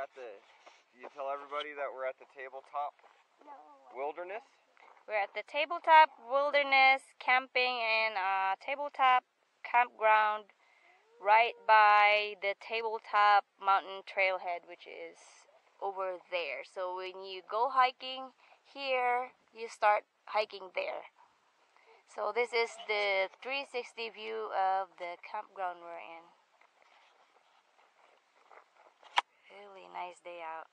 at the, you tell everybody that we're at the tabletop wilderness? We're at the tabletop wilderness camping in a tabletop campground right by the tabletop mountain trailhead, which is over there. So when you go hiking here, you start hiking there. So this is the 360 view of the campground we're in. Really nice day out.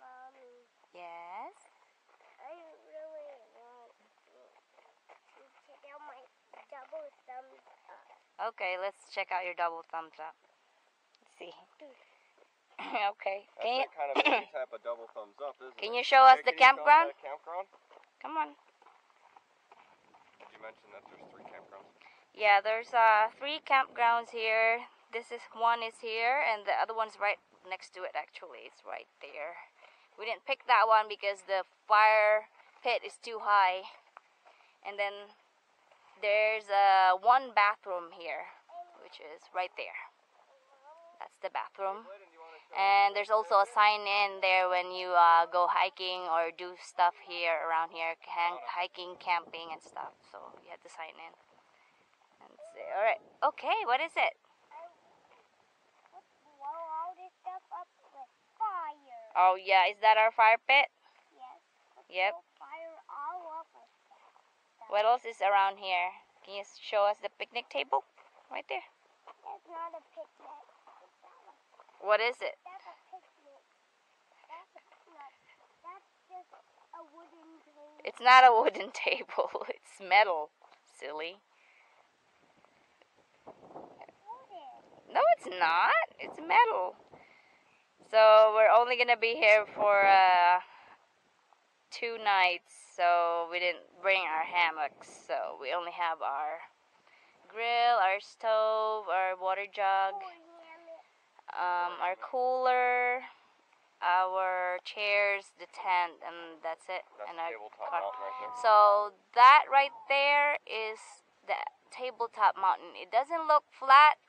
Mommy, Yes? I really want to check out my double thumbs up. Okay, let's check out your double thumbs up. Let's see. Okay. That's that kind of movie type of double thumbs up, isn't it? Can you show us the Can you show campground? us the campground? Come on. Did you mention that there's 3 campgrounds? Yeah, there's 3 campgrounds here. One is here, and the other one's right next to it. Actually, it's right there. We didn't pick that one because the fire pit is too high. And then there's one bathroom here, which is right there. That's the bathroom. And there's also a sign in there when you go hiking or do stuff here around here, hiking, camping, and stuff. So you have to sign in. And say, all right, okay, what is it? Blow all this stuff up with fire. Oh yeah, is that our fire pit? Yes. Yep. Blow fire all over stuff. What else is around here? Can you show us the picnic table? Right there. That's not a picnic. What is it? That's a picnic. That's just a wooden table. It's not a wooden table. It's metal, silly. No, it's not. It's metal. So we're only going to be here for 2 nights. So we didn't bring our hammocks. So we only have our grill, our stove, our water jug, our cooler, our chairs, the tent, and that's it. That's and the our tabletop car. mountain right there. So that right there is the tabletop mountain. It doesn't look flat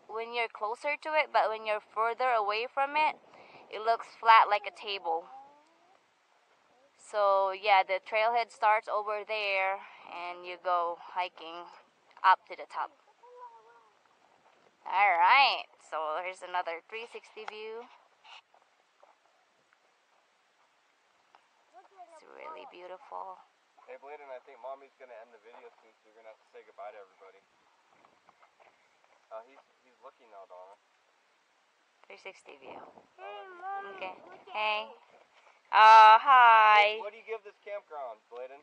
when you're closer to it, but when you're further away from it, it looks flat like a table. So yeah, the trailhead starts over there, and you go hiking up to the top. All right, so here's another 360 view. It's really beautiful. Hey, Bladen, I think Mommy's going to end the video soon, so you're going to have to say goodbye to everybody. He's looking now, Donna. 360 view. Hey, Mommy. Okay. Look at Hey. me. Hi. What do you give this campground, Bladen?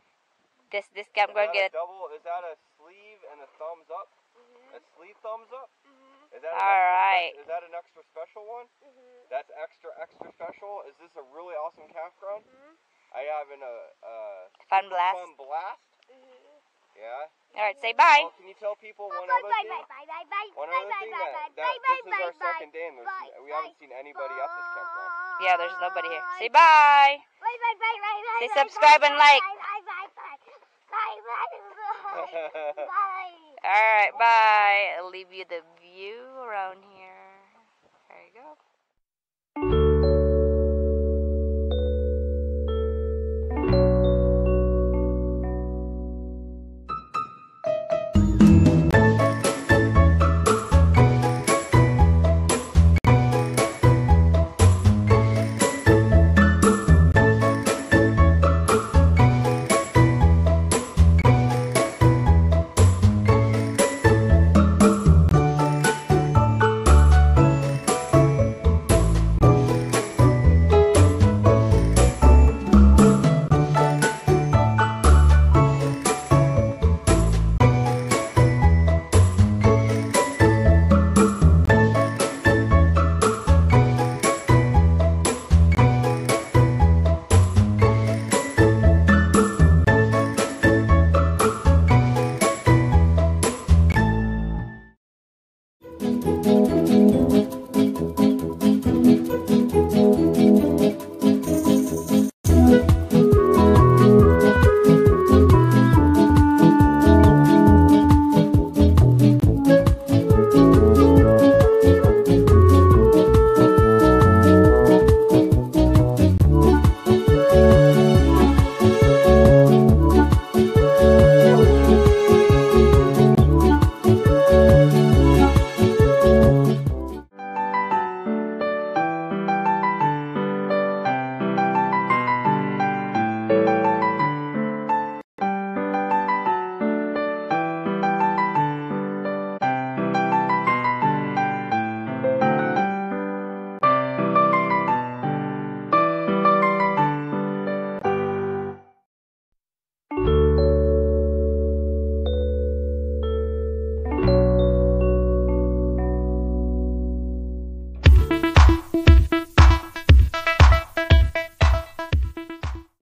This campground Is get that a sleeve and a thumbs up? A sleeve thumbs up? Is that Alright. Is that an extra special one? That's extra special? Is this a really awesome campground? Are you having a fun blast. fun blast? Yeah? Alright, say bye. Oh, can you tell people one Bye, other bye, thing? bye, bye, bye, bye, One bye, other bye, thing bye, that bye, this bye, is our bye, second day and bye, we haven't seen anybody at this campground. Yeah, there's nobody here. Say bye. Bye, bye, bye, bye, bye, Say bye, subscribe bye, and like. Bye, bye, bye, bye, bye, bye, bye, bye. Alright, bye. I'll leave you the view around here. There you go.